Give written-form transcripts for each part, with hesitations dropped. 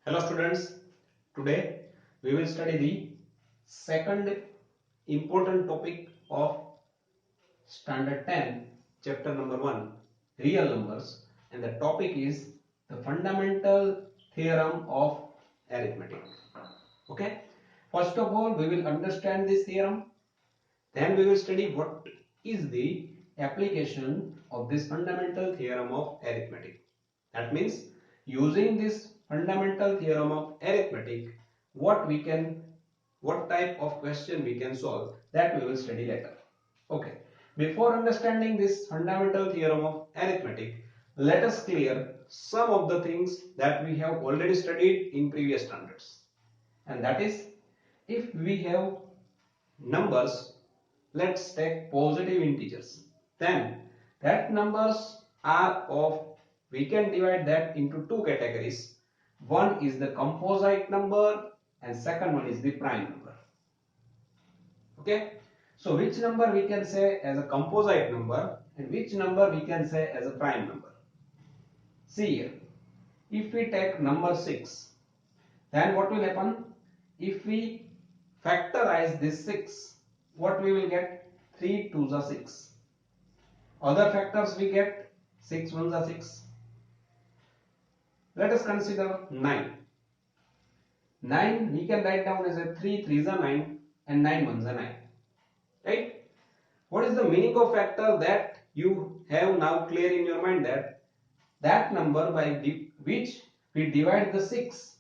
Hello students, today we will study the second important topic of standard 10 chapter number 1 real numbers, and the topic is the fundamental theorem of arithmetic. Okay, first of all we will understand this theorem, then we will study what is the application of this fundamental theorem of arithmetic. That means using this fundamental theorem of arithmetic, what type of question we can solve, that we will study later. Okay, before understanding this fundamental theorem of arithmetic, let us clear some of the things that we have already studied in previous standards. And that is, if we have numbers, let's take positive integers, then that numbers are of, we can divide that into two categories. One is the composite number and second one is the prime number. Okay, so which number we can say as a composite number and which number we can say as a prime number? See here, if we take number 6, then what will happen? If we factorize this 6, what we will get? 3 2s are 6. Other factors we get 6 1s are 6. Let us consider 9. 9 we can write down as a 3 3s are 9 and 9 1s are 9. Right? What is the meaning of factor? That you have now clear in your mind, that number by which we divide the 6,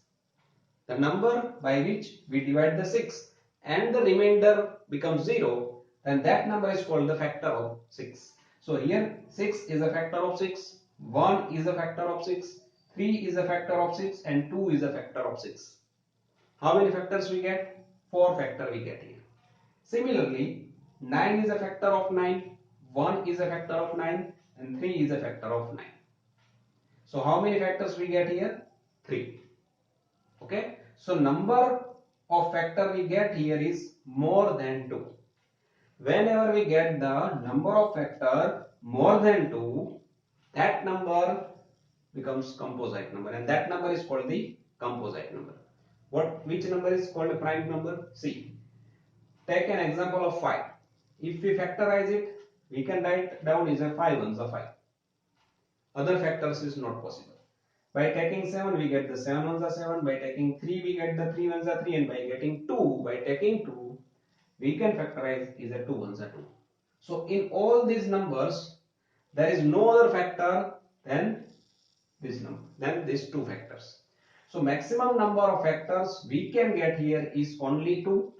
the number by which we divide the 6 and the remainder becomes 0, then that number is called the factor of 6. So here 6 is a factor of 6, 1 is a factor of 6, 3 is a factor of 6 and 2 is a factor of 6. How many factors we get? 4 factor we get here. Similarly, 9 is a factor of 9, 1 is a factor of 9 and 3 is a factor of 9. So how many factors we get here? 3. Okay, so number of factor we get here is more than 2. Whenever we get the number of factor more than 2, that number becomes composite number, and that number is called the composite number. Which number is called a prime number? See, take an example of 5. If we factorize it, we can write down is a 5 1s are 5. Other factors is not possible. By taking 7, we get the 7 1s are 7. By taking 3, we get the 3 1s are 3. And by getting 2, by taking 2, we can factorize is a 2 1s are 2. So in all these numbers, there is no other factor than this number, than these two factors. So maximum number of factors we can get here is only 2.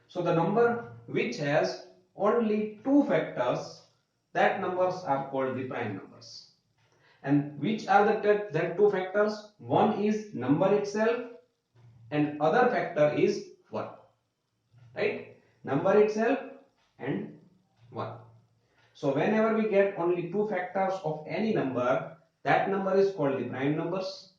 So the number which has only 2 factors, that numbers are called the prime numbers. And which are the two factors? One is number itself and other factor is 1. Right? Number itself and 1. So whenever we get only 2 factors of any number, that number is called the prime numbers.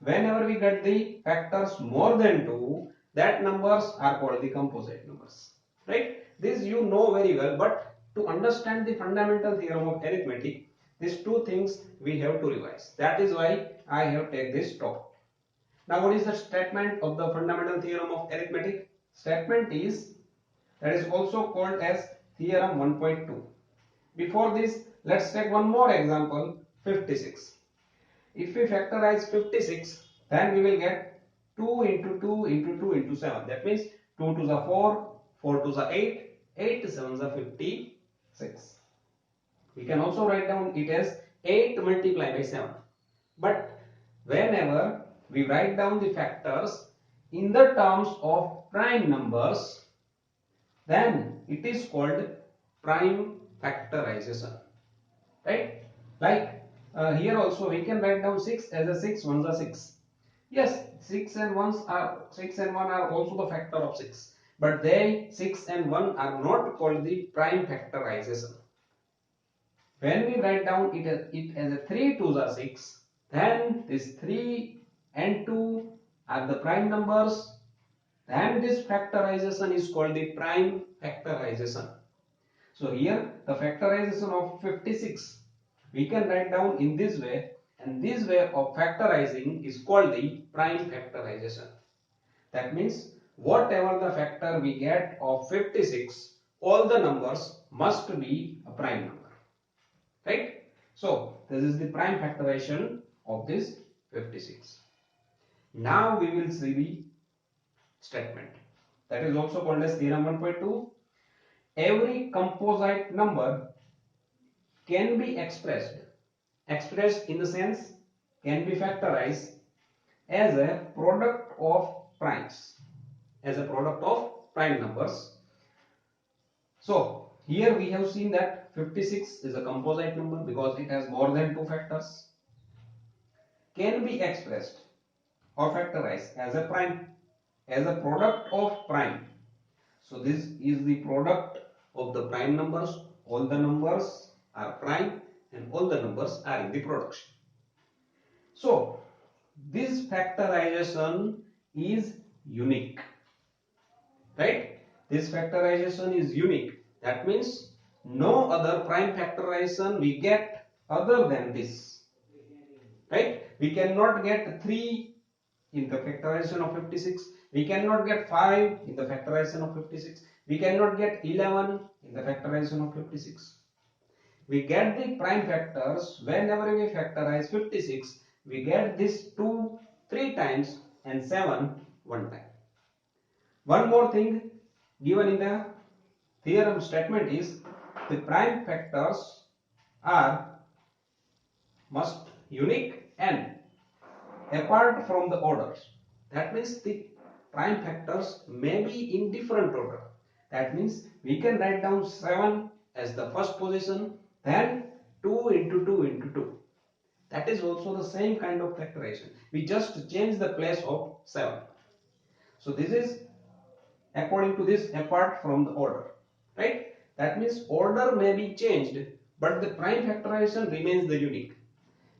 Whenever we get the factors more than 2, that numbers are called the composite numbers. Right? This you know very well, but to understand the fundamental theorem of arithmetic, these two things we have to revise. That is why I have taken this topic. Now what is the statement of the fundamental theorem of arithmetic? Statement is, that is also called as theorem 1.2. Before this, let's take one more example, 56. If we factorize 56, then we will get 2 into 2 into 2 into 7. That means 2 to the 4, 4 to the 8, 8 to 7 is 56. We can also write down it as 8 multiplied by 7. But whenever we write down the factors in the terms of prime numbers, then it is called prime factorization. Right? Like here also we can write down 6 as a 6 1s are 6. Yes, 6 and 1 are also the factor of 6. But they 6 and 1 are not called the prime factorization. When we write down it as a 3 2s are 6, then this 3 and 2 are the prime numbers. Then this factorization is called the prime factorization. So here the factorization of 56 we can write down in this way and this way of factorizing is called the prime factorization. That means whatever the factor we get of 56, all the numbers must be a prime number, right? So this is the prime factorization of this 56. Now we will see the statement that is also called as theorem 1.2. Every composite number can be expressed in the sense can be factorized as a product of primes, as a product of prime numbers. So here we have seen that 56 is a composite number because it has more than two factors, can be expressed or factorized as a prime, as a product of prime. So this is the product of the prime numbers. All the numbers are prime and all the numbers are in the production. So this factorization is unique, right? This factorization is unique. That means no other prime factorization we get other than this, right? We cannot get 3 in the factorization of 56. We cannot get 5 in the factorization of 56. We cannot get 11 in the factorization of 56. We get the prime factors whenever we factorize 56. We get this 2 3 times and 7 1 time. One more thing given in the theorem statement is the prime factors are must unique and apart from the orders. That means the prime factors may be in different order. That means we can write down 7 as the first position, then 2 into 2 into 2. That is also the same kind of factorization. We just change the place of 7. So this is according to this apart from the order, right? That means order may be changed, but the prime factorization remains the unique.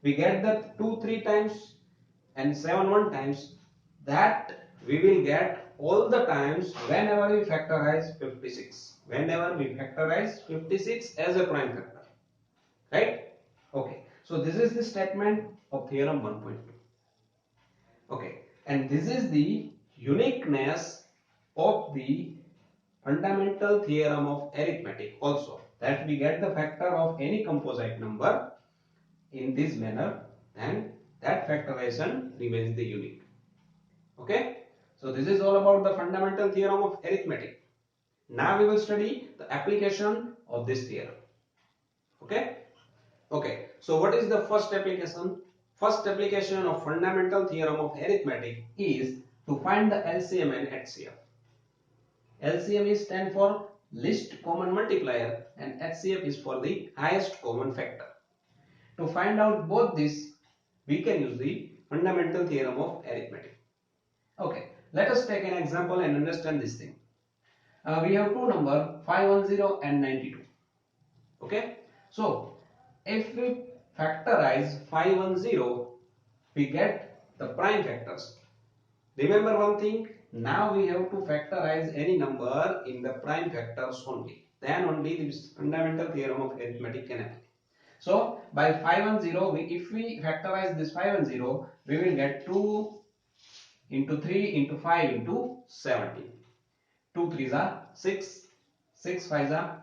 We get that 2 3 times and 7 1 times, that we will get all the times whenever we factorize 56. Whenever we factorize 56 as a prime factor, right? Okay, so this is the statement of theorem 1.2. Okay, and this is the uniqueness of the fundamental theorem of arithmetic also, that we get the factor of any composite number in this manner and that factorization remains the unique. Okay, so this is all about the fundamental theorem of arithmetic. Now we will study the application of this theorem. Okay, so what is the first application? First application of fundamental theorem of arithmetic is to find the LCM and HCF. LCM is stand for least common multiplier and HCF is for the highest common factor. To find out both this, we can use the fundamental theorem of arithmetic. Okay, let us take an example and understand this thing. We have two numbers 510 and 92. Okay, so if we factorize 510, we get the prime factors. Remember one thing, now we have to factorize any number in the prime factors only. Then only this fundamental theorem of arithmetic can apply. So by 510, if we factorize this 510, we will get 2 into 3 into 5 into 17. 2 3s are 6, 6 5s are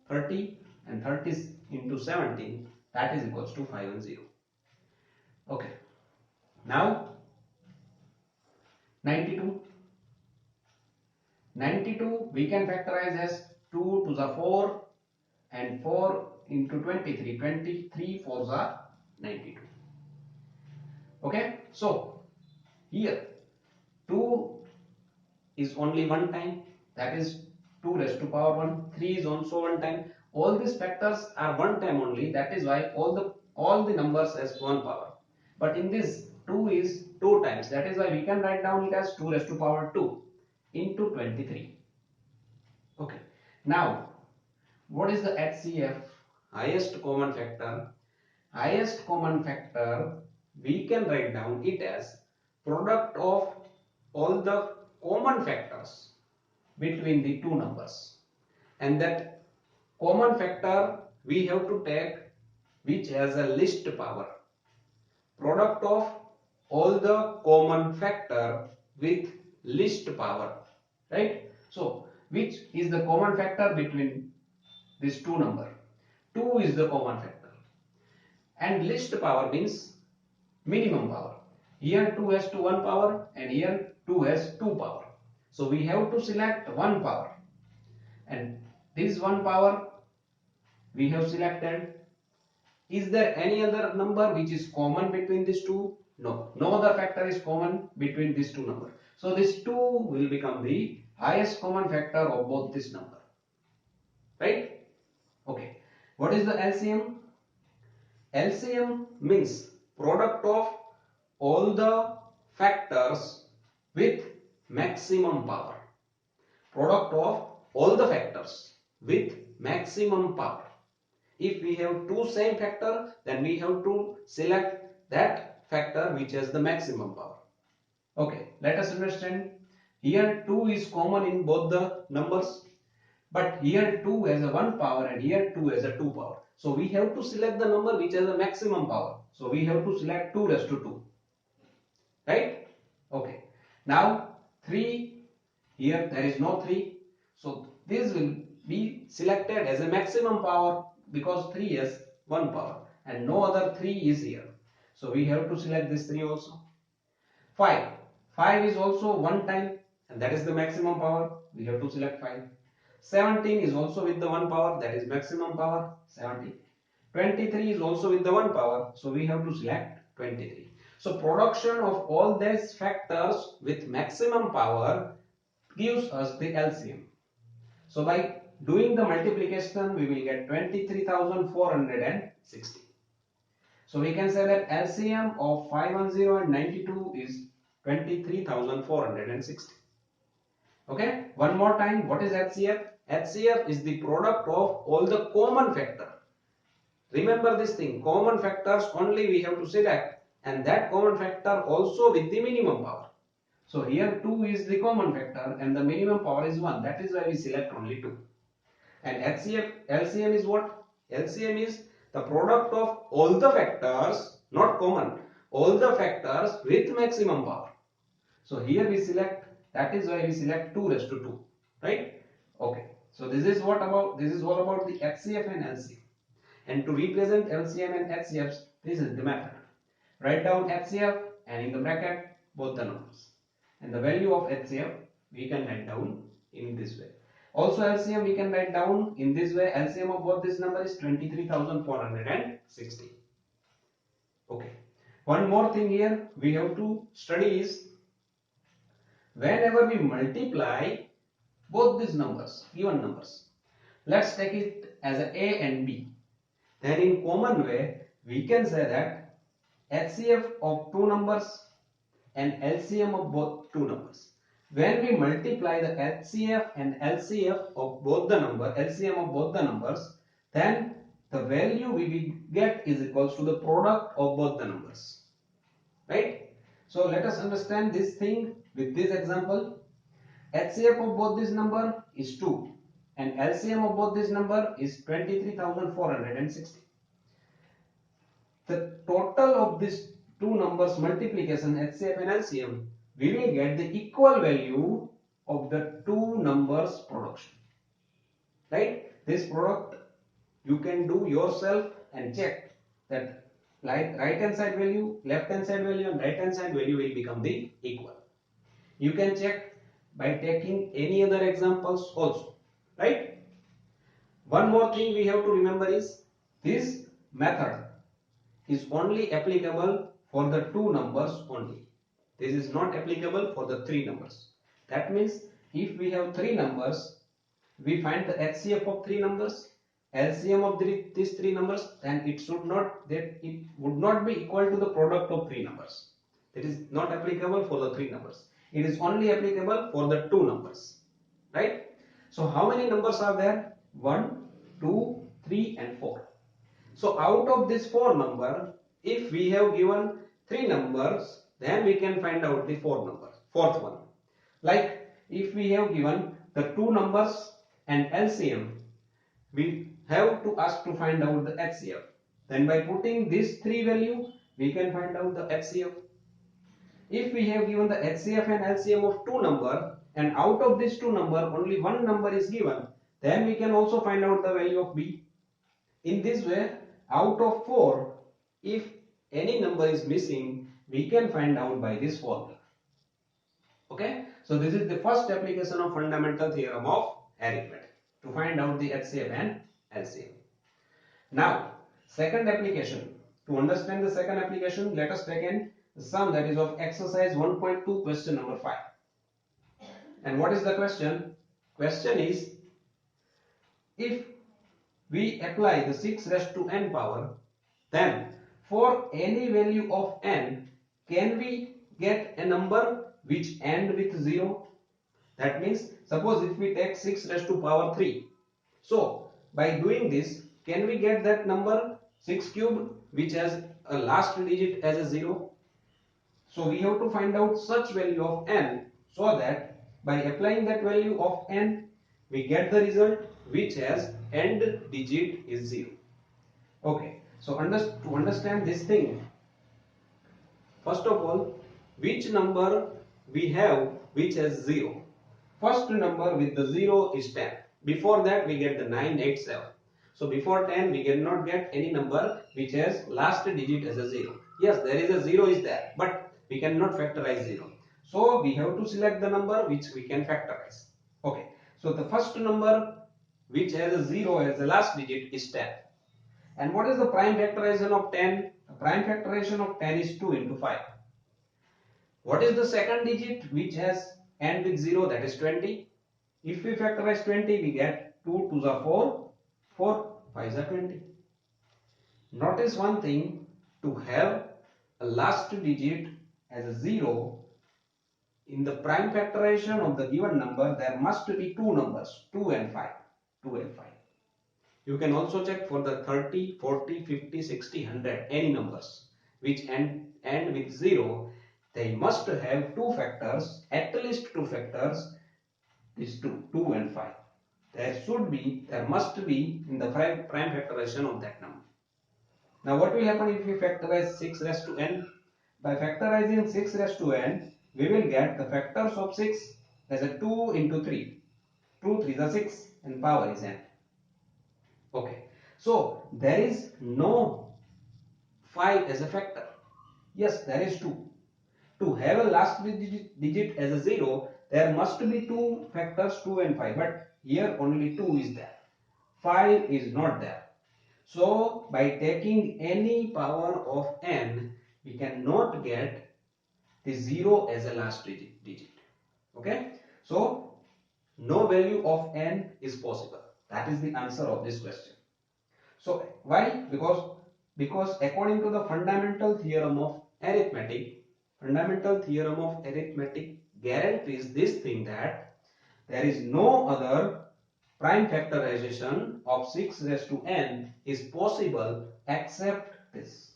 30 and 30 into 17, that is equals to 510. Okay, now 92. 92 we can factorize as 2 to the 4 and 4 into 23, 23 4s are 92. Okay, so here 2 is only one time, that is 2 raised to power 1. 3 is also one time. All these factors are one time only, that is why all the numbers as one power. But in this 2 is 2 times, that is why we can write down it as 2 raised to power 2 into 23. Okay, now what is the HCF? Highest common factor. Highest common factor we can write down it as product of all the common factors between the two numbers, and that common factor we have to take which has a least power. product of all the common factor with least power, right? So which is the common factor between these two numbers? 2 is the common factor, and least power means minimum power. Here 2 has to 1 power and here 2 has 2 power. So we have to select 1 power, and this 1 power we have selected. Is there any other number which is common between these two? No, no other factor is common between these two numbers. So this 2 will become the highest common factor of both this number, right? Okay, what is the LCM? LCM means product of all the factors with maximum power. Product of all the factors with maximum power. If we have two same factor, then we have to select that factor which has the maximum power. Okay, let us understand. Here 2 is common in both the numbers, but here 2 has a 1 power and here 2 has a 2 power. So we have to select the number which has a maximum power. So we have to select 2 raised to 2. Right? Okay. Now 3, here there is no 3. So this will be selected as a maximum power because 3 has 1 power and no other 3 is here. So we have to select this 3 also. 5. 5 is also 1 time and that is the maximum power. We have to select 5. 17 is also with the 1 power, that is maximum power, 17. 23 is also with the 1 power, so we have to select 23. So production of all these factors with maximum power gives us the LCM. So by doing the multiplication, we will get 23,460. So we can say that LCM of 510 and 92 is 23,460. Okay, one more time, what is HCF? HCF is the product of all the common factor. Remember this thing, common factors only we have to select, and that common factor also with the minimum power. So here 2 is the common factor and the minimum power is 1. That is why we select only 2. And HCF, LCM is what? LCM is the product of all the factors, not common, all the factors with maximum power. So here we select, that is why we select 2 raised to 2, right? Okay. So this is all about the HCF and LCM. And to represent LCM and HCFs, this is the method. Write down HCF and in the bracket both the numbers. And the value of HCF we can write down in this way. Also LCM we can write down in this way. LCM of both this number is 23,460. Okay. One more thing here we have to study is whenever we multiply both these numbers, given numbers, let's take it as a and B. Then in common way we can say that HCF of two numbers and LCM of both two numbers. When we multiply the HCF and LCF of both the LCM of both the numbers, then the value we will get is equals to the product of both the numbers. Right? So let us understand this thing with this example. HCF of both this number is 2 and LCM of both this number is 23,460. The total of these two numbers multiplication HCF and LCM, we will get the equal value of the two numbers production. Right? This product you can do yourself and check that right hand side value, left hand side value and right hand side value will become the equal. You can check by taking any other examples also. Right? One more thing we have to remember is this method is only applicable for the two numbers only. This is not applicable for the three numbers. That means if we have three numbers, we find the HCF of three numbers, LCM of these three numbers, then it would not be equal to the product of three numbers. It is not applicable for the three numbers. It is only applicable for the two numbers. Right? So how many numbers are there? 1, 2, 3 and 4. So out of this 4 number, if we have given 3 numbers, then we can find out the fourth one. Like if we have given the 2 numbers and LCM, we have to ask to find out the HCF. Then by putting this 3 value we can find out the HCF. If we have given the HCF and LCM of two number, and out of this two number only one number is given, then we can also find out the value of B. In this way, out of 4, if any number is missing, we can find out by this formula. Okay, so this is the first application of fundamental theorem of arithmetic to find out the HCF and LCM. Now, second application. To understand the second application, let us take in the sum that is of exercise 1.2 question number 5. And what is the question? Question is, if we apply the 6 raised to n power, then for any value of n, can we get a number which end with 0? That means, suppose if we take 6 raised to power 3. So, by doing this, can we get that number 6 cube which has a last digit as a 0? So, we have to find out such value of n, so that by applying that value of n, we get the result which has end digit is 0. Okay, so to understand this thing, first of all, which number we have which has 0? First number with the 0 is 10. Before that we get the 9, 8, 7. So before 10 we cannot get any number which has last digit as a 0. Yes, there is a 0 is there, but we cannot factorize 0. So we have to select the number which we can factorize. Okay, so the first number which has a 0 as the last digit is 10. And what is the prime factorization of 10? The prime factorization of 10 is 2 into 5. What is the second digit which has end with 0? That is 20. If we factorize 20, we get 2 2s are 4, 4 5s are 20. Notice one thing, to have a last digit as a 0, in the prime factorization of the given number, there must be two numbers, 2 and 5. 2 and 5. You can also check for the 30, 40, 50, 60, 100, any numbers which end with 0. They must have two factors, at least two factors, these two and 5. There must be in the prime factorization of that number. Now what will happen if we factorize 6 raised to n? By factorizing 6 raised to n, we will get the factors of 6 as a 2 into 3. 2 3s are 6 and power is n. Okay, so there is no 5 as a factor. Yes, there is 2. To have a last digit as a 0, there must be two factors, 2 and 5, but here only 2 is there. 5 is not there. So by taking any power of n, we cannot get the 0 as a last digit. Okay, so no value of n is possible. That is the answer of this question. So why? Because according to the fundamental theorem of arithmetic guarantees this thing, that there is no other prime factorization of 6 raised to n is possible except this.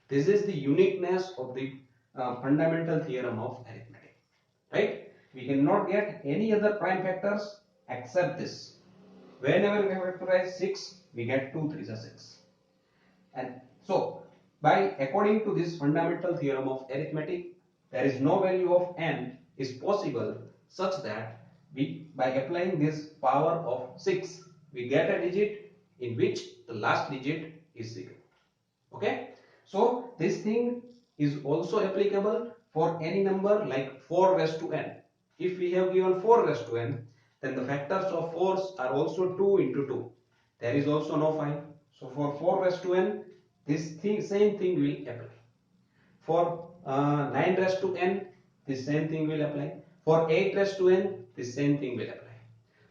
This is the uniqueness of the fundamental theorem of arithmetic, right? We cannot get any other prime factors except this. Whenever we factorize 6, we get 2 3s are 6. And so, according to this fundamental theorem of arithmetic, there is no value of n is possible such that by applying this power of 6, we get a digit in which the last digit is 0. Okay? So, this thing is also applicable for any number like 4 raised to n. If we have given 4 raised to n, then the factors of 4s are also 2 into 2. There is also no 5. So, for 4 raised to n, same thing will apply. For 9 raised to n, this same thing will apply. For 8 raised to n, this same thing will apply.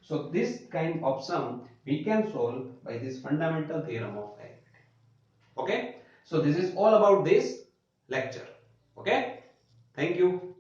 So this kind of sum we can solve by this fundamental theorem of arithmetic. Okay. So this is all about this lecture. Okay. Thank you.